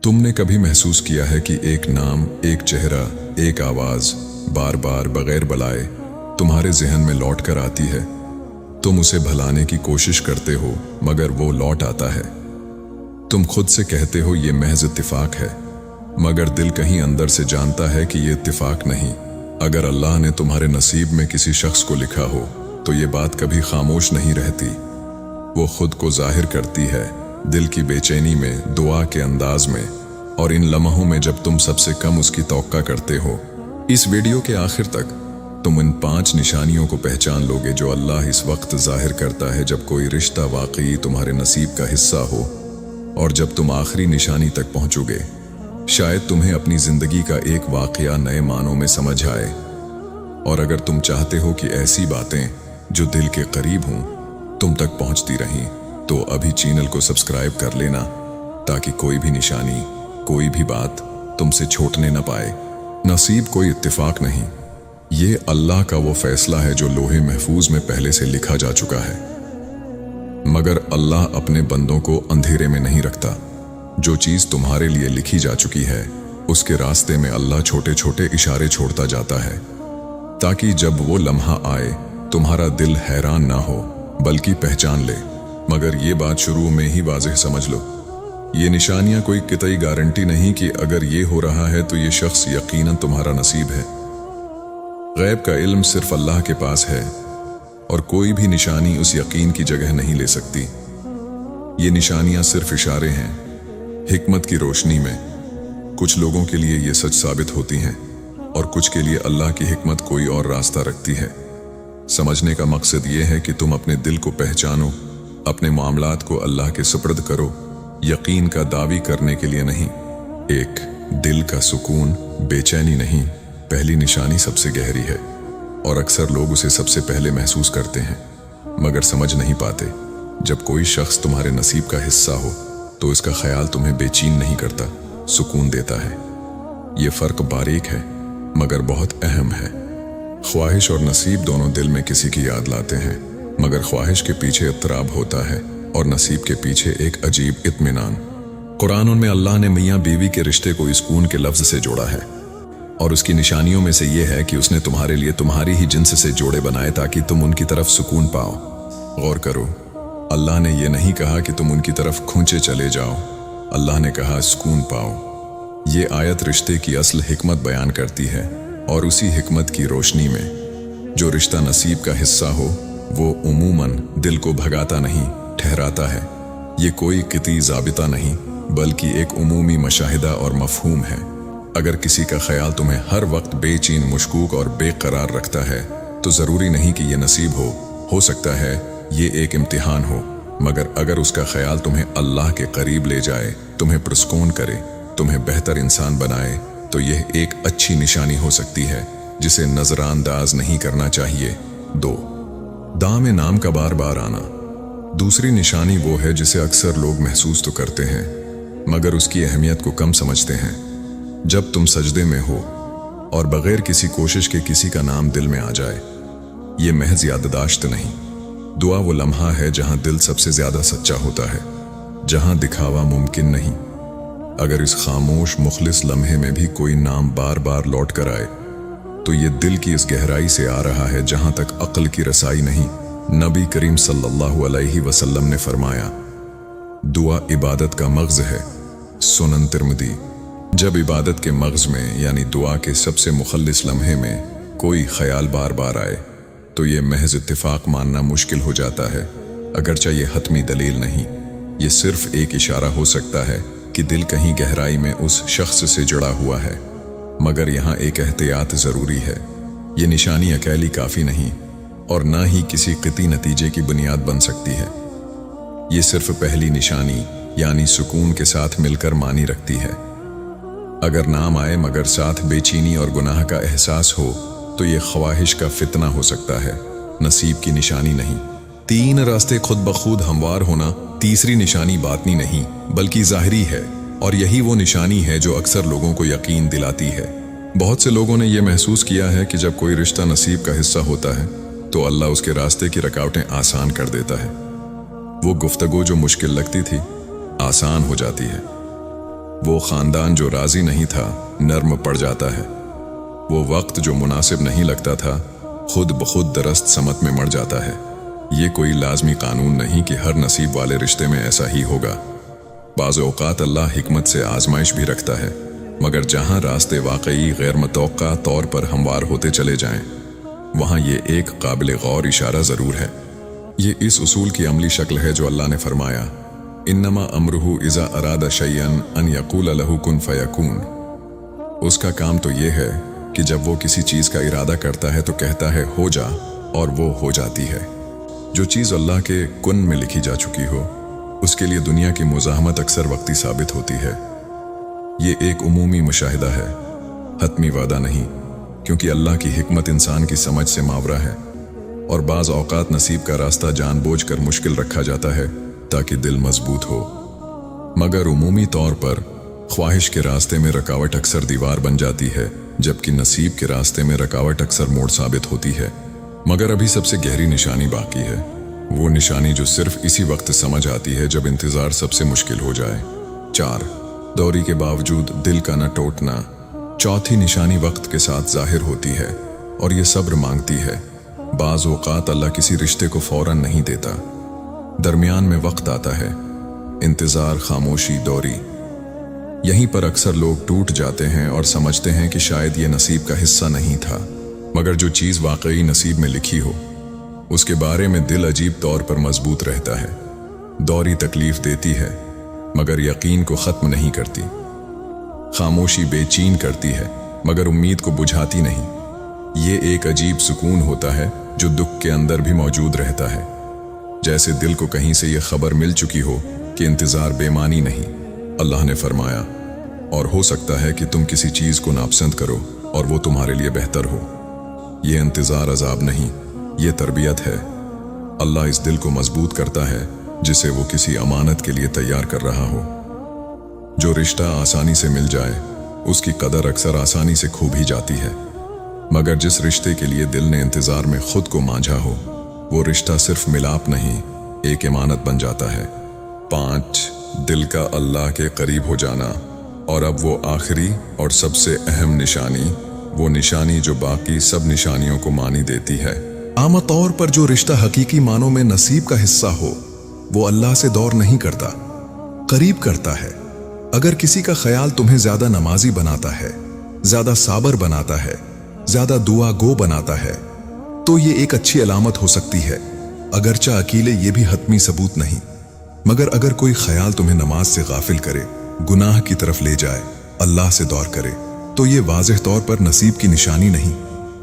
तुमने कभी महसूस किया है कि एक नाम, एक चेहरा, एक आवाज बार बार बगैर बुलाए तुम्हारे जहन में लौट कर आती है? तुम उसे भुलाने की कोशिश करते हो मगर वो लौट आता है। तुम खुद से कहते हो ये महज इत्तिफाक है, मगर दिल कहीं अंदर से जानता है कि ये इत्तिफाक नहीं। अगर अल्लाह ने तुम्हारे नसीब में किसी शख्स को लिखा हो तो ये बात कभी खामोश नहीं रहती। वो खुद को जाहिर करती है, दिल की बेचैनी में, दुआ के अंदाज में, और इन लम्हों में जब तुम सबसे कम उसकी तौक्का करते हो। इस वीडियो के आखिर तक तुम इन 5 निशानियों को पहचान लोगे जो अल्लाह इस वक्त जाहिर करता है जब कोई रिश्ता वाकई तुम्हारे नसीब का हिस्सा हो। और जब तुम आखिरी निशानी तक पहुंचोगे, शायद तुम्हें अपनी जिंदगी का एक वाकया नए मानों में समझ आए। और अगर तुम चाहते हो कि ऐसी बातें जो दिल के करीब हों तुम तक पहुंचती रहें, तो अभी चैनल को सब्सक्राइब कर लेना, ताकि कोई भी निशानी, कोई भी बात तुमसे छूटने न पाए। नसीब कोई इत्तिफाक नहीं, ये अल्लाह का वो फैसला है जो लोहे महफूज में पहले से लिखा जा चुका है। मगर अल्लाह अपने बंदों को अंधेरे में नहीं रखता। जो चीज तुम्हारे लिए लिखी जा चुकी है उसके रास्ते में अल्लाह छोटे छोटे इशारे छोड़ता जाता है, ताकि जब वो लम्हा आए तुम्हारा दिल हैरान ना हो बल्कि पहचान ले। मगर ये बात शुरू में ही वाज़ेह समझ लो, ये निशानियां कोई कितई गारंटी नहीं कि अगर ये हो रहा है तो ये शख्स यकीनन तुम्हारा नसीब है। गैब का इल्म सिर्फ अल्लाह के पास है और कोई भी निशानी उस यकीन की जगह नहीं ले सकती। ये निशानियां सिर्फ इशारे हैं, हिकमत की रोशनी में। कुछ लोगों के लिए ये सच साबित होती हैं और कुछ के लिए अल्लाह की हिकमत कोई और रास्ता रखती है। समझने का मकसद ये है कि तुम अपने दिल को पहचानो, अपने मामलात को अल्लाह के सुपर्द करो, यकीन का दावी करने के लिए नहीं। एक दिल का सुकून, बेचैनी नहीं। पहली निशानी सबसे गहरी है और अक्सर लोग उसे सबसे पहले महसूस करते हैं मगर समझ नहीं पाते। जब कोई शख्स तुम्हारे नसीब का हिस्सा हो तो इसका ख्याल तुम्हें बेचैन नहीं करता, सुकून देता है। ये फर्क बारीक है मगर बहुत अहम है। ख्वाहिश और नसीब दोनों दिल में किसी की याद लाते हैं, मगर ख्वाहिश के पीछे इत्तराब होता है और नसीब के पीछे एक अजीब इत्मीनान। कुरान में अल्लाह ने मियाँ बीवी के रिश्ते को सुकून के लफ्ज से जोड़ा है और उसकी निशानियों में से यह है कि उसने तुम्हारे लिए तुम्हारी ही जिन्स से जोड़े बनाए ताकि तुम उनकी तरफ सुकून पाओ। गौर करो, अल्लाह ने यह नहीं कहा कि तुम उनकी तरफ खूंचे चले जाओ, अल्लाह ने कहा सुकून पाओ। ये आयत रिश्ते की असल हिकमत बयान करती है और उसी हिकमत की रोशनी में जो रिश्ता नसीब का हिस्सा हो वो उमूमन दिल को भगाता नहीं, ठहराता है। ये कोई किती ज़ाबिता नहीं बल्कि एक उमूमी मशाहिदा और मफहूम है। अगर किसी का ख्याल तुम्हें हर वक्त बेचैन, मुशकूक और बेकरार रखता है तो ज़रूरी नहीं कि यह नसीब हो सकता है ये एक इम्तिहान हो। मगर अगर उसका ख्याल तुम्हें अल्लाह के करीब ले जाए, तुम्हें पुरस्कून करे, तुम्हें बेहतर इंसान बनाए, तो यह एक अच्छी निशानी हो सकती है जिसे नजरअंदाज नहीं करना चाहिए। 2 दाम नाम का बार बार आना। दूसरी निशानी वो है जिसे अक्सर लोग महसूस तो करते हैं मगर उसकी अहमियत को कम समझते हैं। जब तुम सजदे में हो और बगैर किसी कोशिश के किसी का नाम दिल में आ जाए, ये महज याददाश्त नहीं, दुआ वो लम्हा है जहां दिल सबसे ज्यादा सच्चा होता है, जहां दिखावा मुमकिन नहीं। अगर इस खामोश मुखलिस लम्हे में भी कोई नाम बार बार लौट कर आए तो ये दिल की इस गहराई से आ रहा है जहां तक अक्ल की रसाई नहीं। नबी करीम सल्लल्लाहु अलैहि वसल्लम ने फरमाया, दुआ इबादत का मग़ज़ है। सुनन तिर्मिज़ी। जब इबादत के मग़ज़ में यानी दुआ के सबसे मुखल्लिस लम्हे में कोई ख्याल बार बार आए तो ये महज इत्तिफाक मानना मुश्किल हो जाता है, अगरचे ये हतमी दलील नहीं। ये सिर्फ एक इशारा हो सकता है कि दिल कहीं गहराई में उस शख्स से जुड़ा हुआ है। मगर यहाँ एक एहतियात ज़रूरी है, ये निशानी अकेली काफ़ी नहीं और ना ही किसी क़िती नतीजे की बुनियाद बन सकती है। ये सिर्फ पहली निशानी यानी सुकून के साथ मिलकर मानी रखती है। अगर नाम आए मगर साथ बेचैनी और गुनाह का एहसास हो तो ये ख्वाहिश का फितना हो सकता है, नसीब की निशानी नहीं। 3 रास्ते खुद ब खुद हमवार होना। तीसरी निशानी बातनी नहीं बल्कि ज़ाहिरी है और यही वो निशानी है जो अक्सर लोगों को यकीन दिलाती है। बहुत से लोगों ने यह महसूस किया है कि जब कोई रिश्ता नसीब का हिस्सा होता है तो अल्लाह उसके रास्ते की रुकावटें आसान कर देता है। वो गुफ्तगू जो मुश्किल लगती थी आसान हो जाती है। वो खानदान जो राजी नहीं था नर्म पड़ जाता है। वो वक्त जो मुनासिब नहीं लगता था खुद बखुद दरस्त समत में मर जाता है। ये कोई लाजमी कानून नहीं कि हर नसीब वाले रिश्ते में ऐसा ही होगा। बाज़ औक़ात अल्लाह हिकमत से आजमाइश भी रखता है, मगर जहाँ रास्ते वाकई गैर मुतवक्का तौर पर हमवार होते चले जाएं, वहाँ ये एक काबिल गौर इशारा ज़रूर है। ये इस उसूल की अमली शक्ल है जो अल्लाह ने फरमाया, इन्नमा अमरुहु इज़ा अरादा शैअन अन यक़ूल लहु कुन फ़यकून। उसका काम तो ये है कि जब वो किसी चीज़ का इरादा करता है तो कहता है हो जा, और वो हो जाती है। जो चीज़ अल्लाह के कुन में लिखी जा चुकी हो उसके लिए दुनिया की मुज़ाहमत अक्सर वक्ती साबित होती है। ये एक उमूमी मुशाहिदा है, हतमी वादा नहीं, क्योंकि अल्लाह की हिकमत इंसान की समझ से मावरा है और बाज़ औक़ात नसीब का रास्ता जानबूझकर मुश्किल रखा जाता है ताकि दिल मजबूत हो। मगर उमूमी तौर पर ख्वाहिश के रास्ते में रुकावट अक्सर दीवार बन जाती है, जबकि नसीब के रास्ते में रुकावट अक्सर मोड़ साबित होती है। मगर अभी सबसे गहरी निशानी बाकी है, वो निशानी जो सिर्फ इसी वक्त समझ आती है जब इंतज़ार सबसे मुश्किल हो जाए। 4 दौरी के बावजूद दिल का न टूटना। चौथी निशानी वक्त के साथ जाहिर होती है और ये सब्र मांगती है। बाज़ औक़ात अल्लाह किसी रिश्ते को फौरन नहीं देता, दरमियान में वक्त आता है, इंतज़ार, खामोशी, दौरी। यहीं पर अक्सर लोग टूट जाते हैं और समझते हैं कि शायद ये नसीब का हिस्सा नहीं था। मगर जो चीज़ वाकई नसीब में लिखी हो उसके बारे में दिल अजीब तौर पर मजबूत रहता है। दौरी तकलीफ देती है मगर यकीन को ख़त्म नहीं करती। खामोशी बेचैन करती है मगर उम्मीद को बुझाती नहीं। ये एक अजीब सुकून होता है जो दुख के अंदर भी मौजूद रहता है, जैसे दिल को कहीं से ये खबर मिल चुकी हो कि इंतज़ार बेमानी नहीं। अल्लाह ने फरमाया, और हो सकता है कि तुम किसी चीज़ को नापसंद करो और वो तुम्हारे लिए बेहतर हो। ये इंतज़ार अजाब नहीं, ये तरबियत है। अल्लाह इस दिल को मजबूत करता है जिसे वो किसी अमानत के लिए तैयार कर रहा हो। जो रिश्ता आसानी से मिल जाए उसकी कदर अक्सर आसानी से खो भी जाती है, मगर जिस रिश्ते के लिए दिल ने इंतज़ार में खुद को मांझा हो वो रिश्ता सिर्फ मिलाप नहीं, एक इमानत बन जाता है। 5 दिल का अल्लाह के करीब हो जाना। और अब वो आखिरी और सबसे अहम निशानी, वो निशानी जो बाकी सब निशानियों को मानी देती है। आम तौर पर जो रिश्ता हकीकी मानों में नसीब का हिस्सा हो वो अल्लाह से दौर नहीं करता, करीब करता है। अगर किसी का ख्याल तुम्हें ज्यादा नमाजी बनाता है, ज्यादा साबर बनाता है, ज्यादा दुआ गो बनाता है, तो ये एक अच्छी अलामत हो सकती है, अगरचा अकेले ये भी हतमी सबूत नहीं। मगर अगर कोई ख्याल तुम्हें नमाज से गाफिल करे, गुनाह की तरफ ले जाए, अल्लाह से दौर करे, तो ये वाज़ेह तौर पर नसीब की निशानी नहीं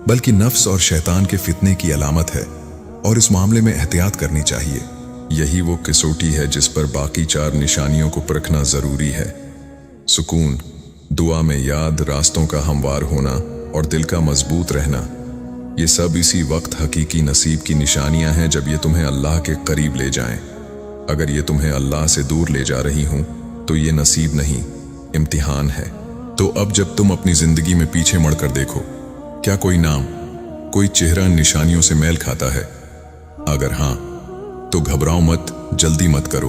बल्कि नफ्स और शैतान के फितने की अलामत है, और इस मामले में एहतियात करनी चाहिए। यही वो कसौटी है जिस पर बाकी 4 निशानियों को परखना जरूरी है। सुकून, दुआ में याद, रास्तों का हमवार होना और दिल का मजबूत रहना, ये सब इसी वक्त हकीकी नसीब की निशानियां हैं जब ये तुम्हें अल्लाह के करीब ले जाएं। अगर ये तुम्हें अल्लाह से दूर ले जा रही हूं तो ये नसीब नहीं, इम्तिहान है। तो अब जब तुम अपनी जिंदगी में पीछे मुड़कर देखो, क्या कोई नाम, कोई चेहरा निशानियों से मेल खाता है? अगर हां तो घबराओ मत, जल्दी मत करो।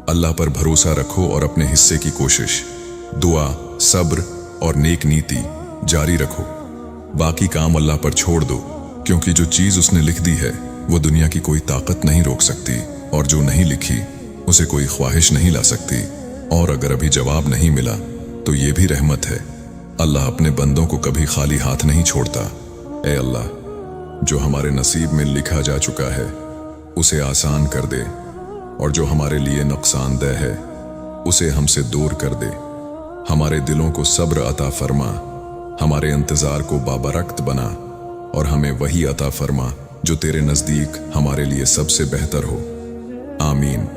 अल्लाह पर भरोसा रखो और अपने हिस्से की कोशिश, दुआ, सब्र और नेक नीति जारी रखो। बाकी काम अल्लाह पर छोड़ दो, क्योंकि जो चीज उसने लिख दी है वो दुनिया की कोई ताकत नहीं रोक सकती, और जो नहीं लिखी उसे कोई ख्वाहिश नहीं ला सकती। और अगर अभी जवाब नहीं मिला तो ये भी रहमत है। अल्लाह अपने बंदों को कभी खाली हाथ नहीं छोड़ता। ए अल्लाह, जो हमारे नसीब में लिखा जा चुका है उसे आसान कर दे, और जो हमारे लिए नुकसानदेह है उसे हमसे दूर कर दे। हमारे दिलों को सब्र अता फरमा, हमारे इंतजार को बाबरकत बना, और हमें वही अता फरमा जो तेरे नजदीक हमारे लिए सबसे बेहतर हो। आमीन।